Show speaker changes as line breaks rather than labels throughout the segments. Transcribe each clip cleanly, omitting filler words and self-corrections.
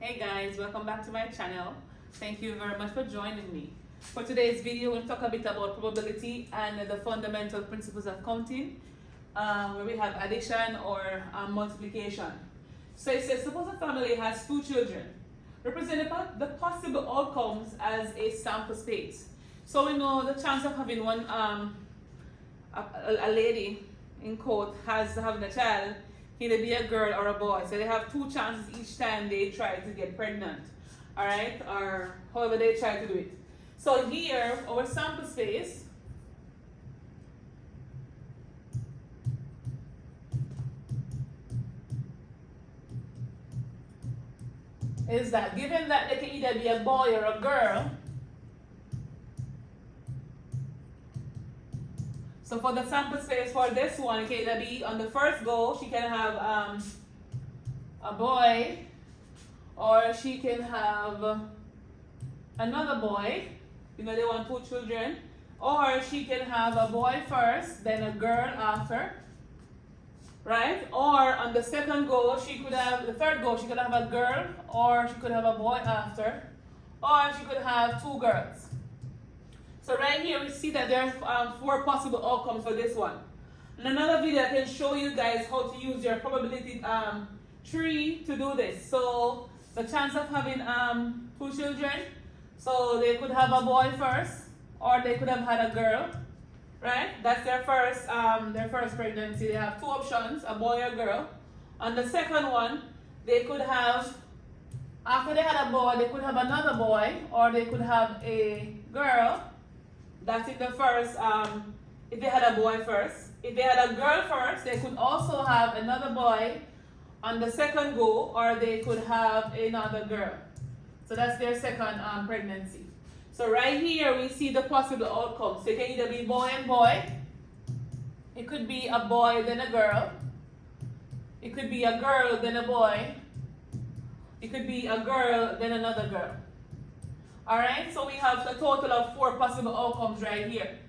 Hey guys, welcome back to my channel. Thank you very much for joining me. For today's video, we'll talk a bit about probability and the fundamental principles of counting, where we have addition or multiplication. So it says, suppose a family has two children. Represent the possible outcomes as a sample space. So we know the chance of having a lady, in quote, having a child, either be a girl or a boy. So they have two chances each time they try to get pregnant, all right, or however they try to do it. So here, our sample space is that given that they can either be a boy or a girl, so for the sample space for this one, it can either be on the first go, she can have a boy, or she can have another boy. You know, they want two children. Or she can have a boy first, then a girl after. Right? Or on the second go, the third go, she could have a girl, or she could have a boy after. Or she could have two girls. So right here we see that there are four possible outcomes for this one. In another video I can show you guys how to use your probability tree to do this. So the chance of having two children, so they could have a boy first, or they could have had a girl, right? That's their first pregnancy. They have two options, a boy or girl. On the second one, they could have, after they had a boy, they could have another boy, or they could have a girl. That's in the first, if they had a boy first. If they had a girl first, they could also have another boy on the second go, or they could have another girl. So that's their second pregnancy. So right here we see the possible outcomes. So it can either be boy and boy. It could be a boy then a girl. It could be a girl then a boy. It could be a girl then another girl. Alright, so we have a total of four possible outcomes right here.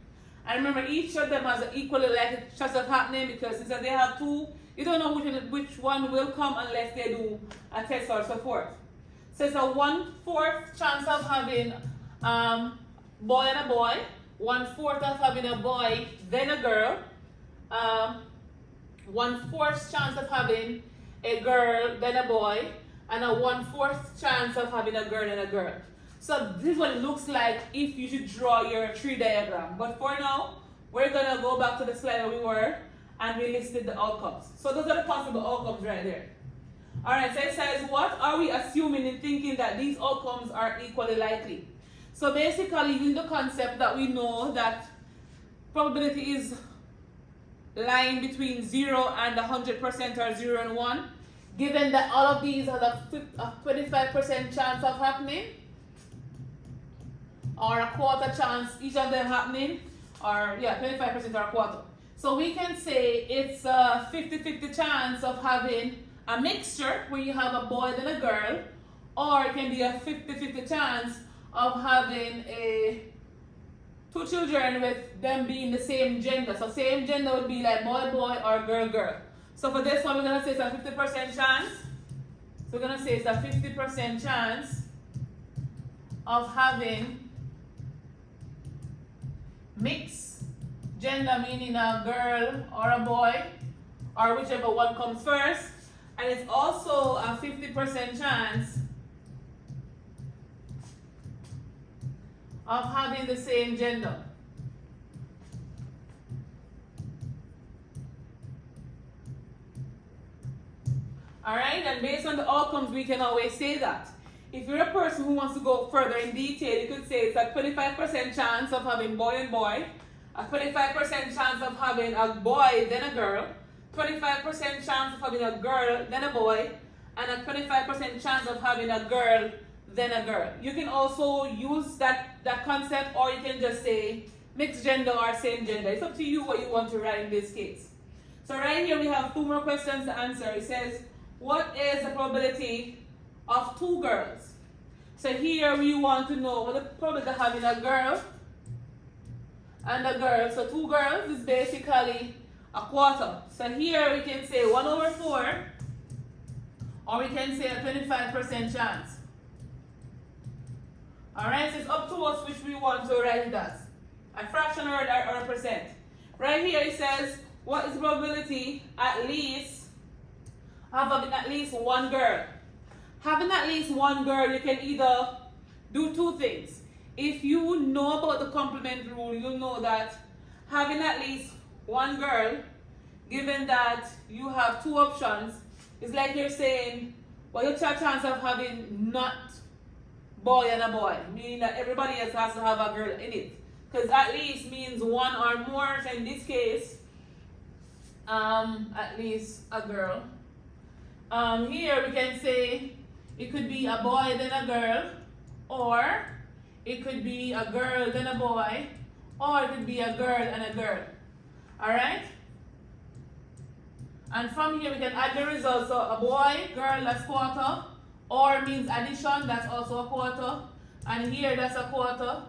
And remember, each of them has an equally likely chance of happening, because since they have two, you don't know which one will come unless they do a test or so forth. So it's a 1/4 chance of having boy and a boy, 1/4 of having a boy then a girl, 1/4 chance of having a girl then a boy, and a 1/4 chance of having a girl and a girl. So this is what it looks like if you should draw your tree diagram. But for now, we're gonna go back to the slide where we were, and we listed the outcomes. So those are the possible outcomes right there. Alright, so it says, what are we assuming in thinking that these outcomes are equally likely? So basically, using the concept that we know that probability is lying between 0 and 100%, or 0 and 1, given that all of these have a 25% chance of happening, or a quarter chance, each of them happening, or 25% or a quarter. So we can say it's a 50-50 chance of having a mixture where you have a boy and a girl, or it can be a 50-50 chance of having two children with them being the same gender. So same gender would be like boy, boy, or girl, girl. So for this one, we're gonna say it's a 50% chance. So we're gonna say it's a 50% chance of having mixed gender, meaning a girl or a boy, or whichever one comes first. And it's also a 50% chance of having the same gender. Alright, and based on the outcomes, we can always say that. If you're a person who wants to go further in detail, you could say it's a 25% chance of having boy and boy, a 25% chance of having a boy then a girl, 25% chance of having a girl then a boy, and a 25% chance of having a girl then a girl. You can also use that concept, or you can just say mixed gender or same gender. It's up to you what you want to write in this case. So right here we have two more questions to answer. It says, what is the probability of two girls? So here we want to know what the probability of having a girl and a girl. So two girls is basically a quarter. So here we can say 1/4 or we can say a 25% chance. Alright, so it's up to us which we want to write it as. A fraction or a percent. Right here it says, what is the probability at least of having at least one girl? Having at least one girl, you can either do two things. If you know about the complement rule, you'll know that having at least one girl, given that you have two options, is like you're saying, well, your chance of having not boy and a boy, meaning that everybody else has to have a girl in it. Because at least means one or more, so in this case, at least a girl. Here we can say it could be a boy then a girl, or it could be a girl then a boy, or it could be a girl and a girl. Alright? And from here we can add the results. So a boy, girl, that's quarter. Or means addition, that's also a quarter. And here that's a quarter.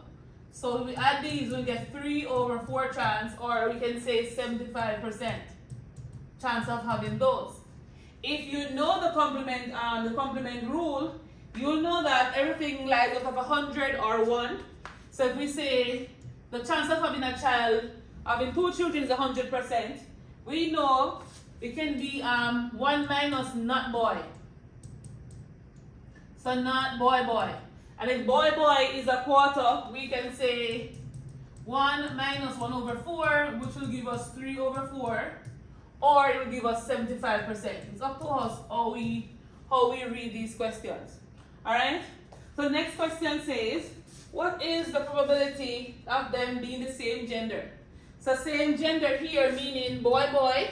So we add these, we get 3/4 chance, or we can say 75% chance of having those. If you know the complement rule, you'll know that everything like out of 100 or 1. So if we say the chance of having a child, having two children is 100%, we know it can be 1 minus not boy. So not boy boy. And if boy boy is a quarter, we can say 1 minus 1/4, which will give us 3/4, or it will give us 75%. It's up to us how we read these questions. Alright? So the next question says, what is the probability of them being the same gender? So same gender here meaning boy boy,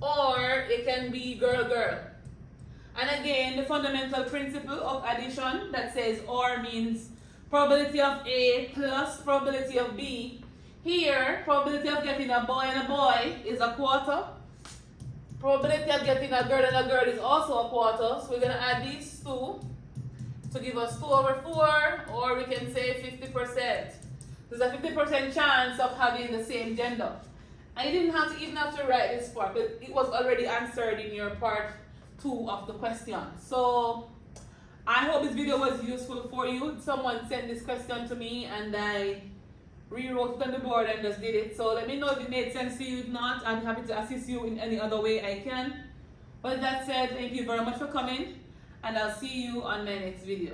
or it can be girl girl. And again, the fundamental principle of addition that says or means probability of A plus probability of B. Here, probability of getting a boy and a boy is a quarter. Probability of getting a girl and a girl is also a quarter. So we're going to add these two to give us 2/4, or we can say 50%. There's a 50% chance of having the same gender. And you didn't even have to write this part, but it was already answered in your part 2 of the question. So I hope this video was useful for you. Someone sent this question to me and I rewrote it on the board and just did it. So let me know if it made sense to you. If not, I'm happy to assist you in any other way I can. But with that said, thank you very much for coming, and I'll see you on my next video.